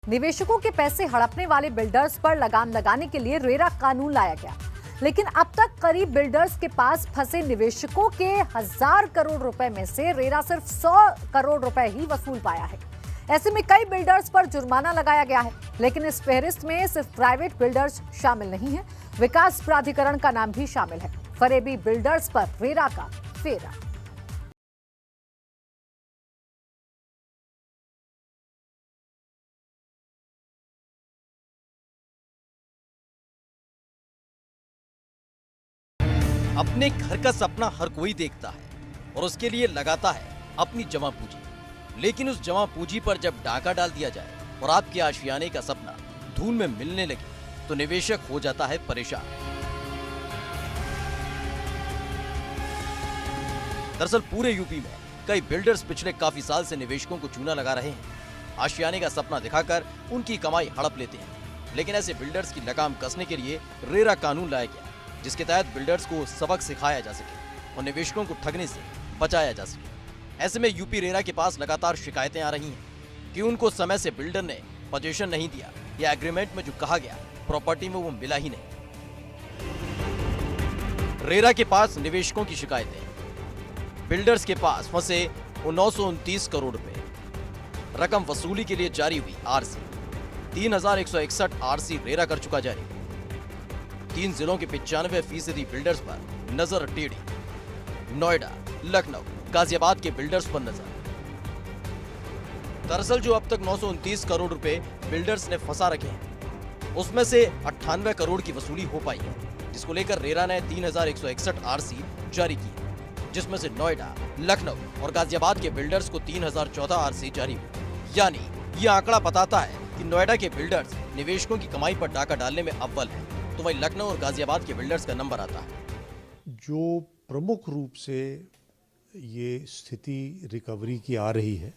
निवेशकों के पैसे हड़पने वाले बिल्डर्स पर लगाम लगाने के लिए रेरा कानून लाया गया, लेकिन अब तक करीब बिल्डर्स के पास फंसे निवेशकों के 1000 करोड़ रुपए में से रेरा सिर्फ 100 करोड़ रुपए ही वसूल पाया है। ऐसे में कई बिल्डर्स पर जुर्माना लगाया गया है, लेकिन इस फहरिस्त में सिर्फ प्राइवेट बिल्डर्स शामिल नहीं है, विकास प्राधिकरण का नाम भी शामिल है। फरेबी बिल्डर्स पर रेरा का फेरा। अपने घर का सपना हर कोई देखता है और उसके लिए लगाता है अपनी जमा पूंजी, लेकिन उस जमा पूंजी पर जब डाका डाल दिया जाए और आपके आशियाने का सपना धूल में मिलने लगे तो निवेशक हो जाता है परेशान। दरअसल पूरे यूपी में कई बिल्डर्स पिछले काफी साल से निवेशकों को चूना लगा रहे हैं। आशियाने का सपना दिखाकर उनकी कमाई हड़प लेते हैं, लेकिन ऐसे बिल्डर्स की लगाम कसने के लिए रेरा कानून लाया गया, जिसके तहत बिल्डर्स को सबक सिखाया जा सके और निवेशकों को ठगने से बचाया जा सके। ऐसे में यूपी रेरा के पास लगातार शिकायतें आ रही हैं कि उनको समय से बिल्डर ने पोजीशन नहीं दिया या एग्रीमेंट में जो कहा गया प्रॉपर्टी में वो मिला ही नहीं। रेरा के पास निवेशकों की शिकायतें, बिल्डर्स के पास फंसे 929 करोड़ रुपए, रकम वसूली के लिए जारी हुई आरसी 3161 आरसी रेरा कर चुका जारी। 3 जिलों के 95% बिल्डर्स पर नजर टेढ़ी, नोएडा, लखनऊ, गाजियाबाद के बिल्डर्स पर नजर। दरअसल जो अब तक 929 करोड़ रुपए बिल्डर्स ने फंसा रखे हैं, उसमें से 98 करोड़ की वसूली हो पाई है, जिसको लेकर रेरा ने 3161 आरसी जारी की, जिसमें से नोएडा, लखनऊ और गाजियाबाद के बिल्डर्स को 3014 आरसी जारी हुई। यानी ये आंकड़ा बताता है कि नोएडा के बिल्डर्स निवेशकों की कमाई पर डाका डालने में अव्वल है, तो वहीं लखनऊ और गाजियाबाद के बिल्डर्स का नंबर आता है। जो प्रमुख रूप से ये स्थिति रिकवरी की आ रही है,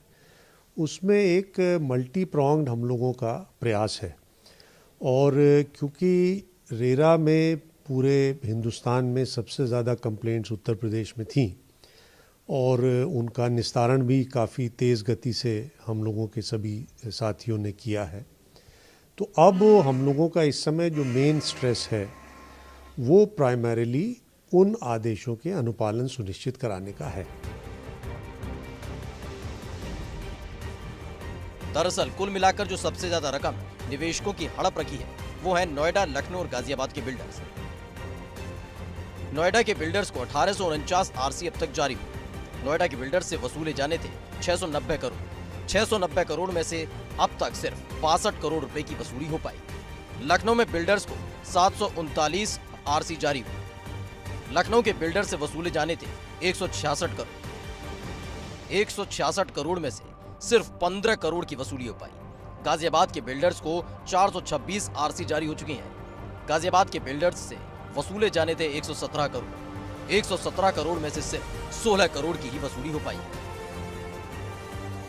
उसमें एक मल्टी प्रॉन्ग्ड हम लोगों का प्रयास है। और क्योंकि रेरा में पूरे हिंदुस्तान में सबसे ज़्यादा कंप्लेंट्स उत्तर प्रदेश में थीं और उनका निस्तारण भी काफ़ी तेज़ गति से हम लोगों के सभी साथियों ने किया है, तो अब हम लोगों का इस समय जो मेन स्ट्रेस है वो प्राइमरीली उन आदेशों के अनुपालन सुनिश्चित कराने का है। दरअसल कुल मिलाकर जो सबसे ज्यादा रकम निवेशकों की हड़प रखी है वो है नोएडा, लखनऊ और गाजियाबाद के बिल्डर्स। नोएडा के बिल्डर्स को 1849 आरसी अब तक जारी हुई। नोएडा के बिल्डर्स से वसूले जाने थे 690 करोड़। 690 करोड़ में से अब तक सिर्फ 62 करोड़ रुपए की वसूली हो पाई। लखनऊ में बिल्डर्स को 739 आरसी जारी हुई। लखनऊ के बिल्डर से वसूले जाने थे 166 करोड़। 166 करोड़ में से सिर्फ 15 करोड़ की वसूली हो पाई। गाजियाबाद के बिल्डर्स को 426 आरसी जारी हो चुकी हैं। गाजियाबाद के बिल्डर्स से वसूले जाने थे 117 करोड़। 117 करोड़ में से सिर्फ 16 करोड़ की ही वसूली हो पाई।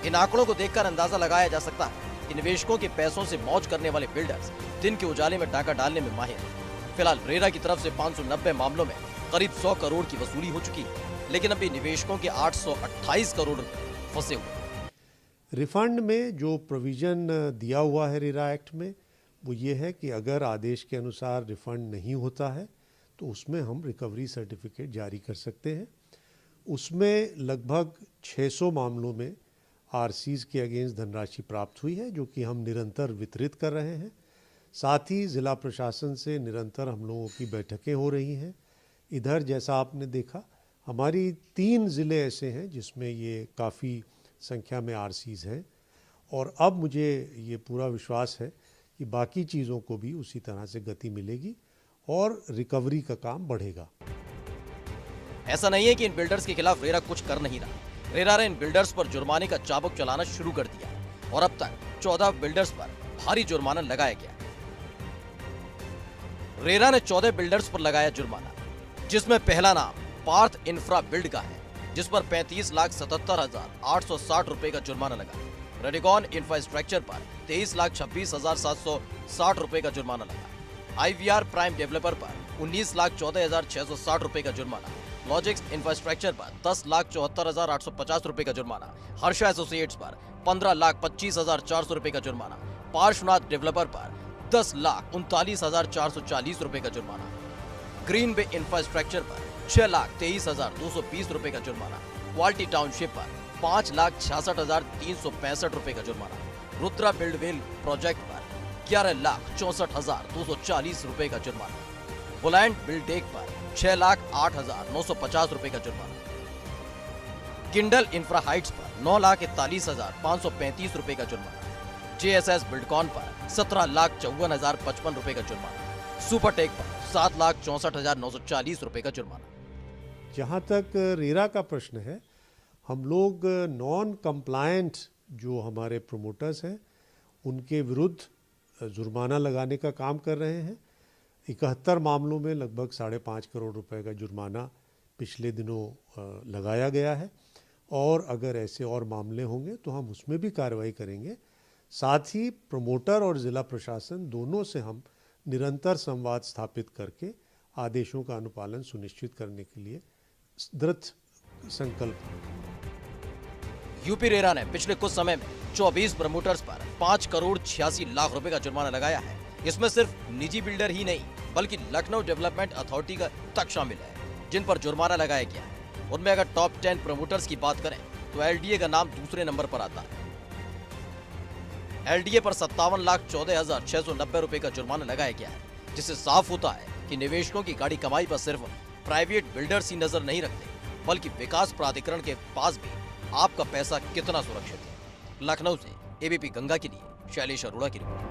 इन आंकड़ों को देखकर अंदाजा लगाया जा सकता है कि निवेशकों के पैसों से मौज करने वाले बिल्डर्स दिन के उजाले में डाका डालने में माहिर हैं। फिलहाल रेरा की तरफ से 590 मामलों में करीब 100 करोड़ की वसूली हो चुकी है, लेकिन अभी निवेशकों के 828 करोड़ रुपए फंसे हुए। रिफंड में जो प्रोविजन दिया हुआ है रेरा एक्ट में, वो ये है कि अगर आदेश के अनुसार रिफंड नहीं होता है तो उसमें हम रिकवरी सर्टिफिकेट जारी कर सकते हैं। उसमें लगभग 600 मामलों में आरसीज के अगेंस्ट धनराशि प्राप्त हुई है, जो कि हम निरंतर वितरित कर रहे हैं। साथ ही ज़िला प्रशासन से निरंतर हम लोगों की बैठकें हो रही हैं। इधर जैसा आपने देखा, हमारी 3 ज़िले ऐसे हैं जिसमें ये काफ़ी संख्या में आरसीज हैं, और अब मुझे ये पूरा विश्वास है कि बाकी चीज़ों को भी उसी तरह से गति मिलेगी और रिकवरी का काम बढ़ेगा। ऐसा नहीं है कि इन बिल्डर्स के खिलाफ रेरा कुछ कर नहीं रहा। रेरा ने इन बिल्डर्स पर जुर्माने का चाबुक चलाना शुरू कर दिया और अब तक 14 बिल्डर्स पर भारी जुर्माना लगाया गया। रेरा ने 14 बिल्डर्स पर लगाया जुर्माना, जिसमें पहला नाम पार्थ इंफ्रा बिल्ड का है, जिस पर 35,77,860 रुपए का जुर्माना लगा। रेडिकॉन इंफ्रास्ट्रक्चर पर 23,26,760 रुपए का जुर्माना लगा। आईवीआर प्राइम डेवलपर पर 19,14,660 रुपए का जुर्माना। लॉजिक्स इंफ्रास्ट्रक्चर पर 10,74,850 रुपए का जुर्माना। हर्षा एसोसिएट्स पर 15,25,400 रुपए का जुर्माना। पार्श्वनाथ डेवलपर पर 10,39,440 रुपए का जुर्माना, ग्रीन बे इंफ्रास्ट्रक्चर पर 6,23,220 रुपए का जुर्माना, क्वालिटी टाउनशिप पर 5,66,365 रुपए का जुर्माना, रुद्रा बिल्डवेल प्रोजेक्ट पर 11,64,240 रुपए का जुर्माना, बुलैंड बिल्डेक पर 6,08,950 रुपए का जुर्माना, किंडल इंफ्रा हाइट्स पर 9,41,535 रुपए का जुर्माना, JSS बिल्डकॉन पर 17,54,055 रुपए का जुर्माना, सुपरटेक पर 7,64,940 रुपए का जुर्माना। जहाँ तक रेरा का प्रश्न है, हम लोग नॉन कंप्लायंट जो हमारे प्रोमोटर्स हैं उनके विरुद्ध जुर्माना लगाने का काम कर रहे हैं। 71 मामलों में लगभग 5.5 करोड़ रुपए का जुर्माना पिछले दिनों लगाया गया है और अगर ऐसे और मामले होंगे तो हम उसमें भी कार्रवाई करेंगे। साथ ही प्रमोटर और ज़िला प्रशासन दोनों से हम निरंतर संवाद स्थापित करके आदेशों का अनुपालन सुनिश्चित करने के लिए दृढ़ संकल्प हैं। यूपी रेरा ने पिछले कुछ समय में 24 प्रमोटर्स पर 5 करोड़ 86 लाख रुपए का जुर्माना लगाया है। इसमें सिर्फ निजी बिल्डर ही नहीं बल्कि लखनऊ डेवलपमेंट अथॉरिटी का तक शामिल है, जिन पर जुर्माना लगाया गया है। उनमें अगर टॉप 10 प्रमोटर्स की बात करें तो LDA का नाम दूसरे नंबर पर आता है। LDA पर 57,14,690 रुपए का जुर्माना लगाया गया है, जिससे साफ होता है कि निवेशकों की गाड़ी कमाई पर सिर्फ प्राइवेट बिल्डर्स ही नजर नहीं रखते बल्कि विकास प्राधिकरण के पास भी आपका पैसा कितना सुरक्षित है। लखनऊ से ABP गंगा के लिए शैलेश अरोड़ा की रिपोर्ट।